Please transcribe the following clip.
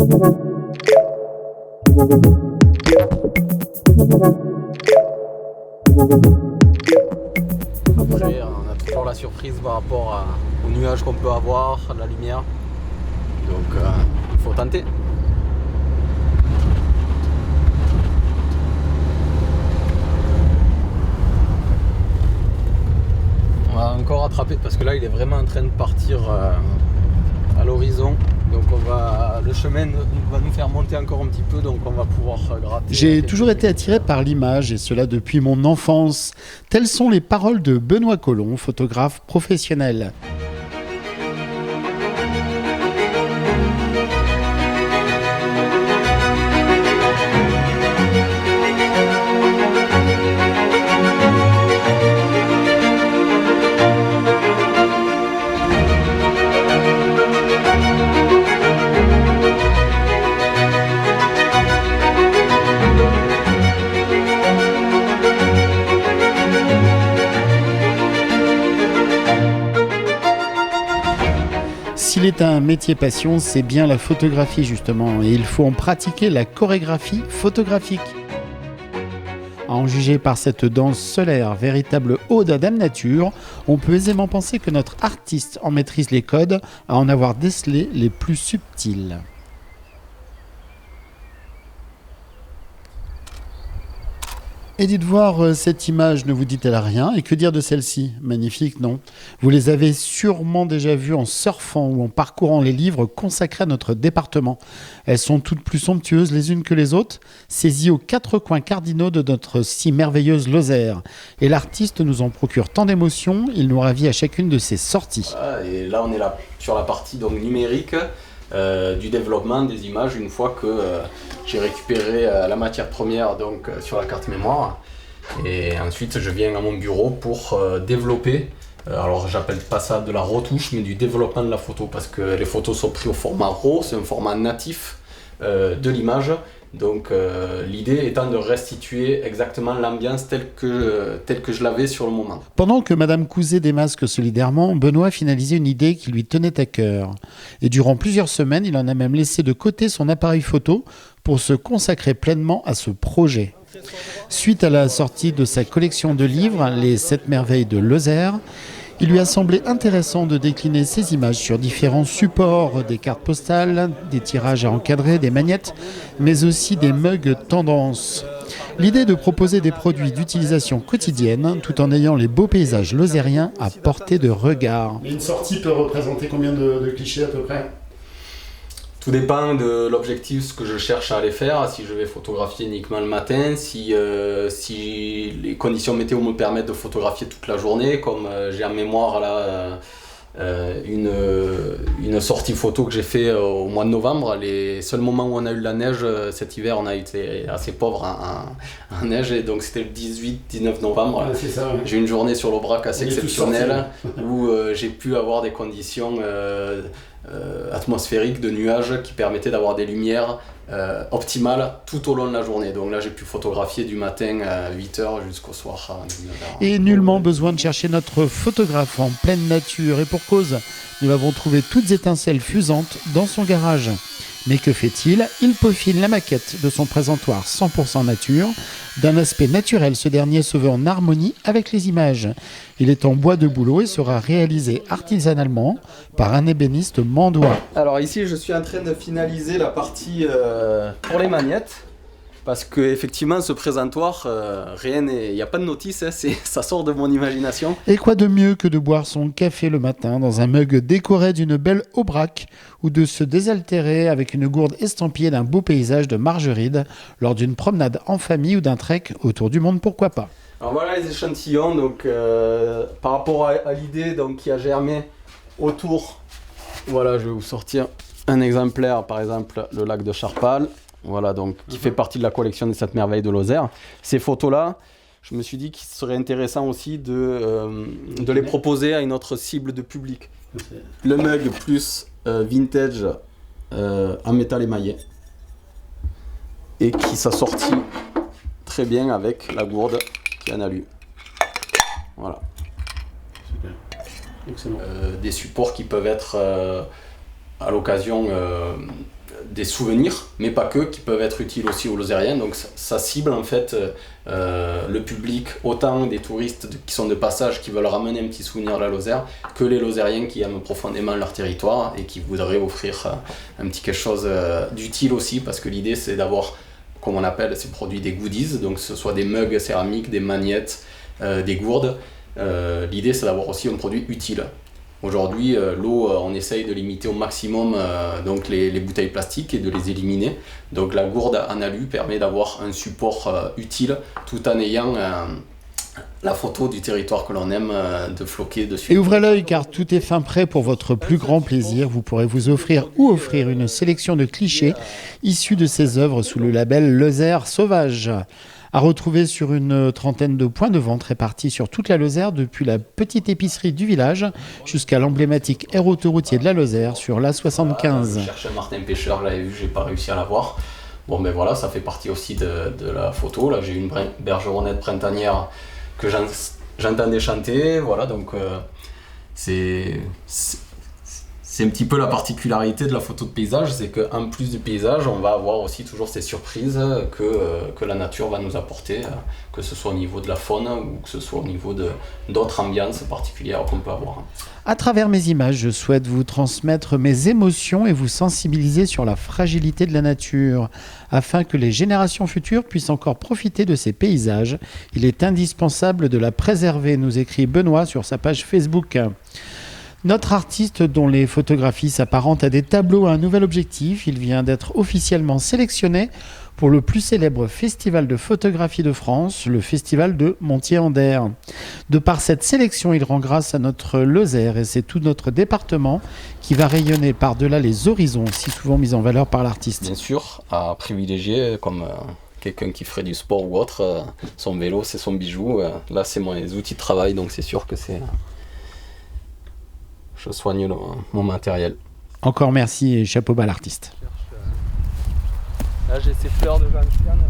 Après, on a toujours la surprise par rapport aux nuages qu'on peut avoir, à la lumière. Donc, il faut tenter. On va encore rattraper parce que là, il est vraiment en train de partir à l'horizon. Donc le chemin va nous faire monter encore un petit peu, donc on va pouvoir gratter. J'ai toujours été attiré par l'image, et cela depuis mon enfance. Telles sont les paroles de Benoît Collomb, photographe professionnel. S'il est un métier passion, c'est bien la photographie justement, et il faut en pratiquer la chorégraphie photographique. À en juger par cette danse solaire, véritable ode à Dame Nature, on peut aisément penser que notre artiste en maîtrise les codes, à en avoir décelé les plus subtils. Et dites voir, cette image ne vous dit-elle rien? Et que dire de celle-ci? Magnifique, non? Vous les avez sûrement déjà vues en surfant ou en parcourant les livres consacrés à notre département. Elles sont toutes plus somptueuses les unes que les autres, saisies aux quatre coins cardinaux de notre si merveilleuse Lozère. Et l'artiste nous en procure tant d'émotions, il nous ravit à chacune de ses sorties. Et là, on est là sur la partie donc, numérique. Du développement des images une fois que j'ai récupéré la matière première donc, sur la carte mémoire et ensuite je viens à mon bureau pour développer, alors j'appelle pas ça de la retouche mais du développement de la photo parce que les photos sont prises au format RAW, c'est un format natif de l'image. Donc l'idée étant de restituer exactement l'ambiance telle que je l'avais sur le moment. Pendant que Madame cousait des masques solidairement, Benoît finalisait une idée qui lui tenait à cœur. Et durant plusieurs semaines, il en a même laissé de côté son appareil photo pour se consacrer pleinement à ce projet. Suite à la sortie de sa collection de livres, Les 7 merveilles de Lozère, il lui a semblé intéressant de décliner ces images sur différents supports, des cartes postales, des tirages à encadrer, des magnettes, mais aussi des mugs tendance. L'idée de proposer des produits d'utilisation quotidienne, tout en ayant les beaux paysages lozériens à portée de regard. Une sortie peut représenter combien de clichés à peu près ? Tout dépend de l'objectif, ce que je cherche à aller faire, si je vais photographier uniquement le matin, si les conditions météo me permettent de photographier toute la journée, comme j'ai en mémoire là, une sortie photo que j'ai fait au mois de novembre. Les seuls moments où on a eu de la neige cet hiver, on a été assez pauvre en neige, et donc c'était le 18-19 novembre. Ouais, c'est ça, ouais. J'ai eu une journée sur l'Aubrac assez exceptionnelle où j'ai pu avoir des conditions atmosphériques de nuages qui permettaient d'avoir des lumières optimales tout au long de la journée. Donc là j'ai pu photographier du matin à 8h jusqu'au soir à 19h. Et nullement besoin de chercher notre photographe en pleine nature, et pour cause, nous l'avons trouvé toutes étincelles fusantes dans son garage. Mais que fait-il? Il peaufine la maquette de son présentoir 100% nature. D'un aspect naturel, ce dernier se veut en harmonie avec les images. Il est en bois de bouleau et sera réalisé artisanalement par un ébéniste mandois. Alors ici, je suis en train de finaliser la partie pour les magnettes. Parce qu'effectivement, ce présentoir, il n'y a pas de notice, hein, ça sort de mon imagination. Et quoi de mieux que de boire son café le matin dans un mug décoré d'une belle aubrac, ou de se désaltérer avec une gourde estampillée d'un beau paysage de margeride lors d'une promenade en famille ou d'un trek autour du monde, pourquoi pas. Alors voilà les échantillons, donc, par rapport à l'idée donc, qui a germé autour. Voilà, je vais vous sortir un exemplaire, par exemple le lac de Charpal. Voilà, donc, qui fait partie de la collection des 7 merveilles de Lozère. Ces photos-là, je me suis dit qu'il serait intéressant aussi de les proposer à une autre cible de public. Le mug plus vintage en métal émaillé. Et qui s'assortit très bien avec la gourde qui est en alu. Voilà. Super. Excellent. Des supports qui peuvent être à l'occasion des souvenirs, mais pas que, qui peuvent être utiles aussi aux Lozériens. Donc ça cible en fait le public, autant des touristes qui sont de passage, qui veulent ramener un petit souvenir de la Lozère, que les Lozériens qui aiment profondément leur territoire et qui voudraient offrir un petit quelque chose d'utile aussi, parce que l'idée c'est d'avoir, comme on appelle ces produits, des goodies, donc que ce soit des mugs céramiques, des magnettes, des gourdes. L'idée c'est d'avoir aussi un produit utile. Aujourd'hui, l'eau, on essaye de limiter au maximum donc les bouteilles plastiques et de les éliminer. Donc la gourde en alu permet d'avoir un support utile tout en ayant la photo du territoire que l'on aime de floquer dessus. Et ouvrez l'œil car tout est fin prêt pour votre plus grand plaisir. Vous pourrez vous offrir ou offrir une sélection de clichés issus de ces œuvres sous le label Lozère Sauvage. À retrouver sur une trentaine de points de vente répartis sur toute la Lozère, depuis la petite épicerie du village jusqu'à l'emblématique air autoroutier de la Lozère sur l'A75. Je cherchais Martin Pêcheur, je l'avais vu, j'ai pas réussi à l'avoir. Bon ben voilà, ça fait partie aussi de la photo. Là j'ai une bergeronnette printanière que j'entendais chanter, voilà, donc c'est un petit peu la particularité de la photo de paysage, c'est qu'en plus du paysage, on va avoir aussi toujours ces surprises que la nature va nous apporter, que ce soit au niveau de la faune ou que ce soit au niveau d'autres ambiances particulières qu'on peut avoir. À travers mes images, je souhaite vous transmettre mes émotions et vous sensibiliser sur la fragilité de la nature. Afin que les générations futures puissent encore profiter de ces paysages, il est indispensable de la préserver, nous écrit Benoît sur sa page Facebook. Notre artiste, dont les photographies s'apparentent à des tableaux, a un nouvel objectif. Il vient d'être officiellement sélectionné pour le plus célèbre festival de photographie de France, le festival de Montier-Anders. De par cette sélection, il rend grâce à notre Lozère et c'est tout notre département qui va rayonner par-delà les horizons, si souvent mis en valeur par l'artiste. Bien sûr, à privilégier comme quelqu'un qui ferait du sport ou autre, son vélo c'est son bijou. Là c'est mes outils de travail, donc c'est sûr que je soigne mon matériel. Encore merci et chapeau bas l'artiste. Là j'ai ces fleurs de gentiane.